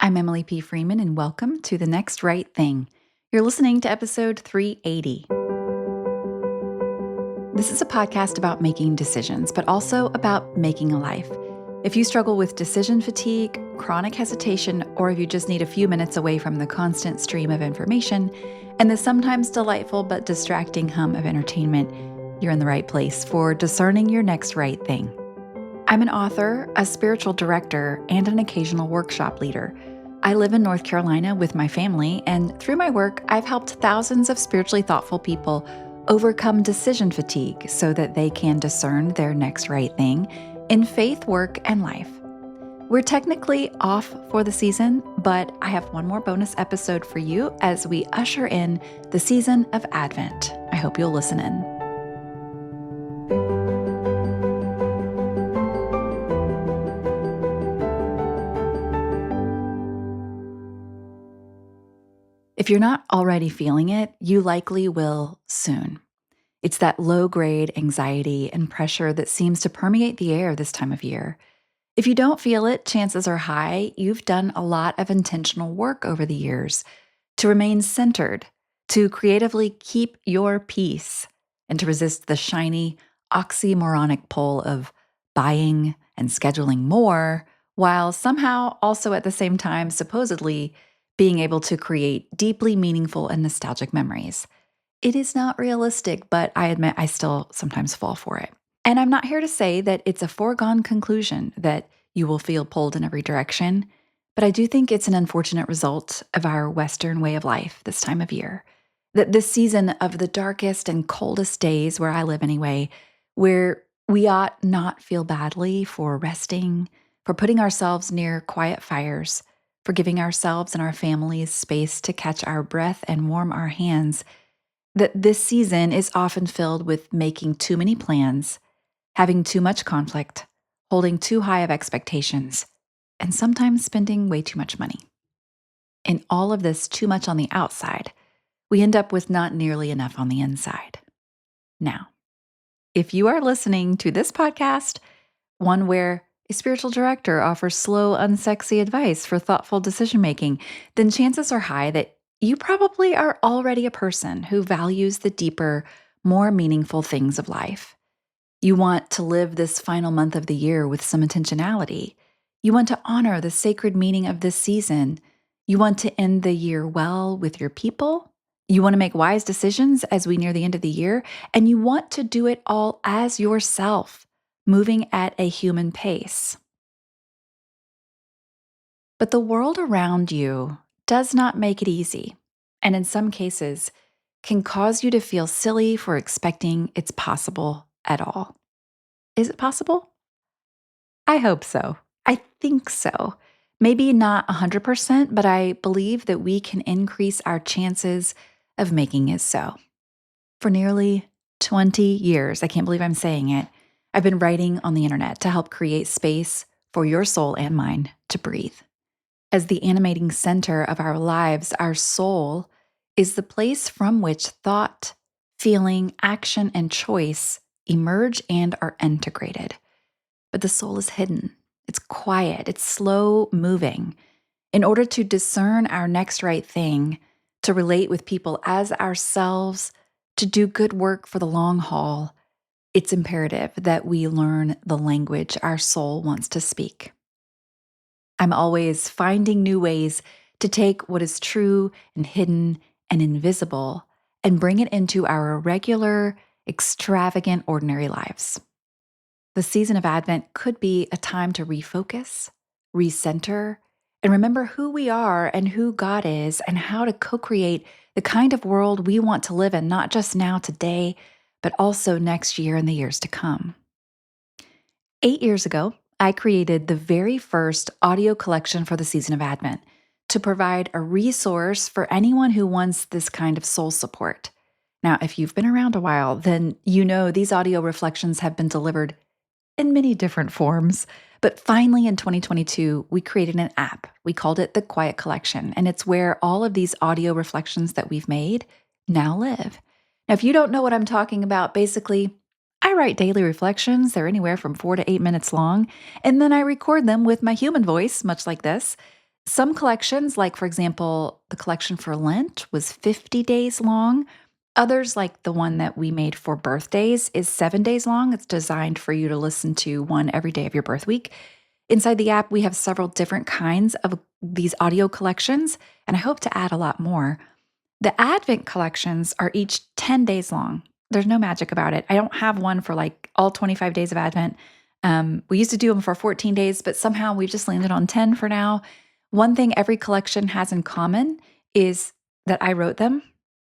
I'm Emily P. Freeman, and welcome to The Next Right Thing. You're listening to episode 380. This is a podcast about making decisions, but also about making a life. If you struggle with decision fatigue, chronic hesitation, or if you just need a few minutes away from the constant stream of information and the sometimes delightful but distracting hum of entertainment, you're in the right place for discerning your next right thing. I'm an author, a spiritual director, and an occasional workshop leader. I live in North Carolina with my family, and through my work, I've helped thousands of spiritually thoughtful people overcome decision fatigue so that they can discern their next right thing in faith, work, and life. We're technically off for the season, but I have one more bonus episode for you as we usher in the season of Advent. I hope you'll listen in. If you're not already feeling it, you likely will soon. It's that low-grade anxiety and pressure that seems to permeate the air this time of year. If you don't feel it, chances are high you've done a lot of intentional work over the years to remain centered, to creatively keep your peace, and to resist the shiny, oxymoronic pull of buying and scheduling more, while somehow also at the same time supposedly being able to create deeply meaningful and nostalgic memories. It is not realistic, but I admit I still sometimes fall for it. And I'm not here to say that it's a foregone conclusion that you will feel pulled in every direction, but I do think it's an unfortunate result of our Western way of life this time of year. That this season of the darkest and coldest days, where I live anyway, where we ought not feel badly for resting, for putting ourselves near quiet fires, for giving ourselves and our families space to catch our breath and warm our hands, that this season is often filled with making too many plans, having too much conflict, holding too high of expectations, and sometimes spending way too much money. In all of this too much on the outside, we end up with not nearly enough on the inside. Now, if you are listening to this podcast, one where a spiritual director offers slow, unsexy advice for thoughtful decision making, then chances are high that you probably are already a person who values the deeper, more meaningful things of life. You want to live this final month of the year with some intentionality. You want to honor the sacred meaning of this season. You want to end the year well with your people. You want to make wise decisions as we near the end of the year, and you want to do it all as yourself, moving at a human pace. But the world around you does not make it easy, and in some cases, can cause you to feel silly for expecting it's possible at all. Is it possible? I hope so. I think so. Maybe not 100%, but I believe that we can increase our chances of making it so. For nearly 20 years, I can't believe I'm saying it, I've been writing on the internet to help create space for your soul and mine to breathe. As the animating center of our lives, our soul is the place from which thought, feeling, action, and choice emerge and are integrated. But the soul is hidden. It's quiet. It's slow moving. In order to discern our next right thing, to relate with people as ourselves, to do good work for the long haul, it's imperative that we learn the language our soul wants to speak. I'm always finding new ways to take what is true and hidden and invisible and bring it into our regular, extravagant, ordinary lives. The season of Advent could be a time to refocus, recenter, and remember who we are and who God is and how to co-create the kind of world we want to live in, not just now, today, but also next year and the years to come. 8 years ago, I created the very first audio collection for the season of Advent to provide a resource for anyone who wants this kind of soul support. Now, if you've been around a while, then you know these audio reflections have been delivered in many different forms. But finally, in 2022, we created an app. We called it the Quiet Collection, and it's where all of these audio reflections that we've made now live. Now, if you don't know what I'm talking about, basically, I write daily reflections. They're anywhere from 4 to 8 minutes long, and then I record them with my human voice, much like this, Some collections, like for example, the collection for Lent was 50 days long. Others, like the one that we made for birthdays, is 7 days long. It's designed for you to listen to one every day of your birth week. Inside the app, we have several different kinds of these audio collections, and I hope to add a lot more. The Advent collections are each 10 days long. There's no magic about it. I don't have one for like all 25 days of Advent. We used to do them for 14 days, but somehow we've just landed on 10 for now. One thing every collection has in common is that I wrote them,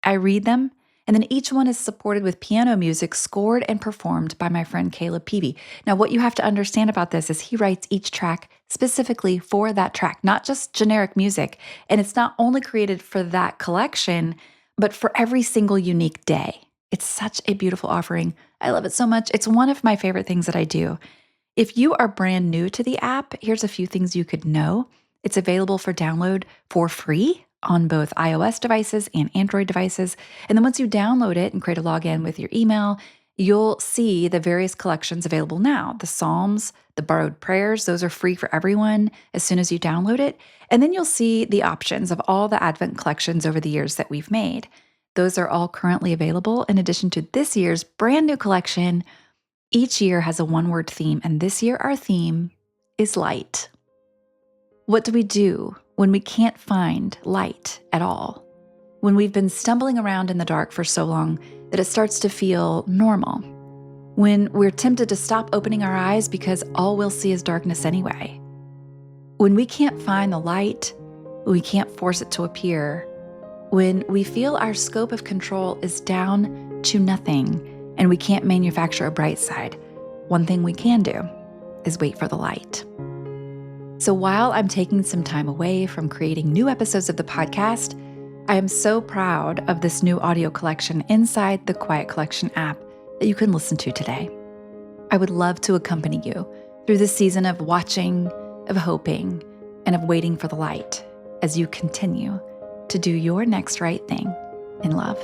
I read them, and then each one is supported with piano music scored and performed by my friend Caleb Peavy. Now, what you have to understand about this is he writes each track specifically for that track, not just generic music. And it's not only created for that collection, but for every single unique day. It's such a beautiful offering. I love it so much. It's one of my favorite things that I do. If you are brand new to the app, here's a few things you could know. It's available for download for free on both iOS devices and Android devices. And then once you download it and create a login with your email, you'll see the various collections available now. The Psalms, the borrowed prayers, those are free for everyone as soon as you download it. And then you'll see the options of all the Advent collections over the years that we've made. Those are all currently available in addition to this year's brand new collection. Each year has a one-word theme, and this year our theme is light. What do we do when we can't find light at all? When we've been stumbling around in the dark for so long that it starts to feel normal? When we're tempted to stop opening our eyes because all we'll see is darkness anyway? When we can't find the light, we can't force it to appear. When we feel our scope of control is down to nothing and we can't manufacture a bright side, one thing we can do is wait for the light. So while I'm taking some time away from creating new episodes of the podcast, I am so proud of this new audio collection inside the Quiet Collection app that you can listen to today. I would love to accompany you through this season of watching, of hoping, and of waiting for the light as you continue to do your next right thing in love.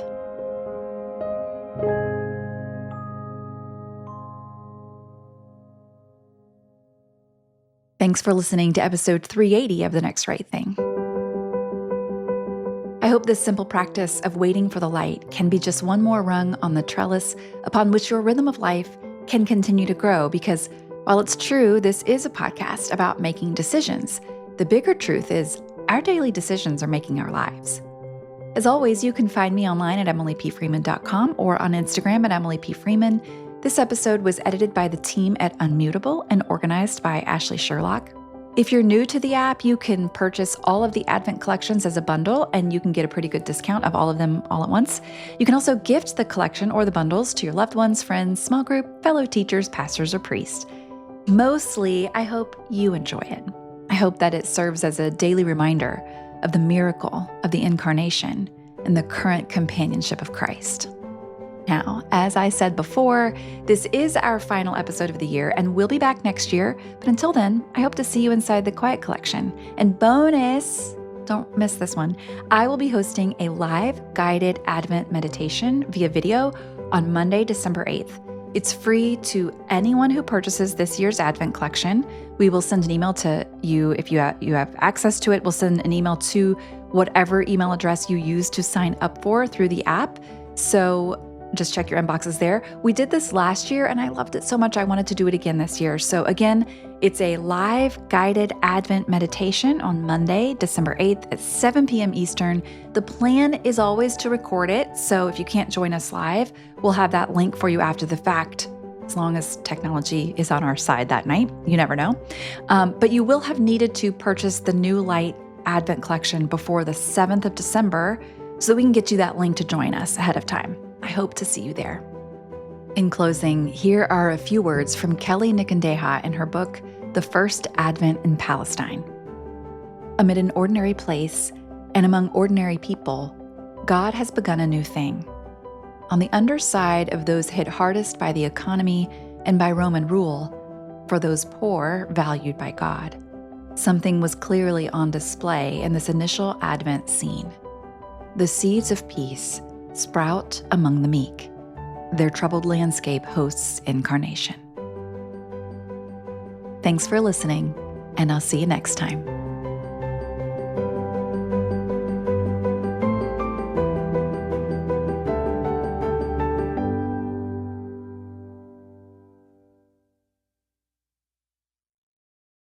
Thanks for listening to episode 380 of The Next Right Thing. I hope this simple practice of waiting for the light can be just one more rung on the trellis upon which your rhythm of life can continue to grow, because while it's true this is a podcast about making decisions, the bigger truth is our daily decisions are making our lives. As always, you can find me online at emilypfreeman.com or on Instagram at emilypfreeman. This episode was edited by the team at Unmutable and organized by Ashley Sherlock. If you're new to the app, you can purchase all of the Advent collections as a bundle, and you can get a pretty good discount of all of them all at once. You can also gift the collection or the bundles to your loved ones, friends, small group, fellow teachers, pastors, or priests. Mostly, I hope you enjoy it. I hope that it serves as a daily reminder of the miracle of the Incarnation and the current companionship of Christ. Now, as I said before, this is our final episode of the year, and we'll be back next year. But until then, I hope to see you inside the Quiet Collection. And bonus, don't miss this one, I will be hosting a live guided Advent meditation via video on Monday, December 8th. It's free to anyone who purchases this year's Advent collection. We will send an email to you if you have access to it. We'll send an email to whatever email address you use to sign up for through the app. So just check your inboxes there. We did this last year and I loved it so much I wanted to do it again this year. So again, it's a live guided Advent meditation on Monday, December 8th at 7 p.m. Eastern. The plan is always to record it. So if you can't join us live, we'll have that link for you after the fact, as long as technology is on our side that night. You never know. But you will have needed to purchase the New Light Advent collection before the 7th of December so that we can get you that link to join us ahead of time. I hope to see you there. In closing, here are a few words from Kelly Nikondeha in her book, The First Advent in Palestine. Amid an ordinary place and among ordinary people, God has begun a new thing. On the underside of those hit hardest by the economy and by Roman rule, for those poor valued by God, something was clearly on display in this initial Advent scene. The seeds of peace sprout among the meek. Their troubled landscape hosts incarnation. Thanks for listening, and I'll see you next time.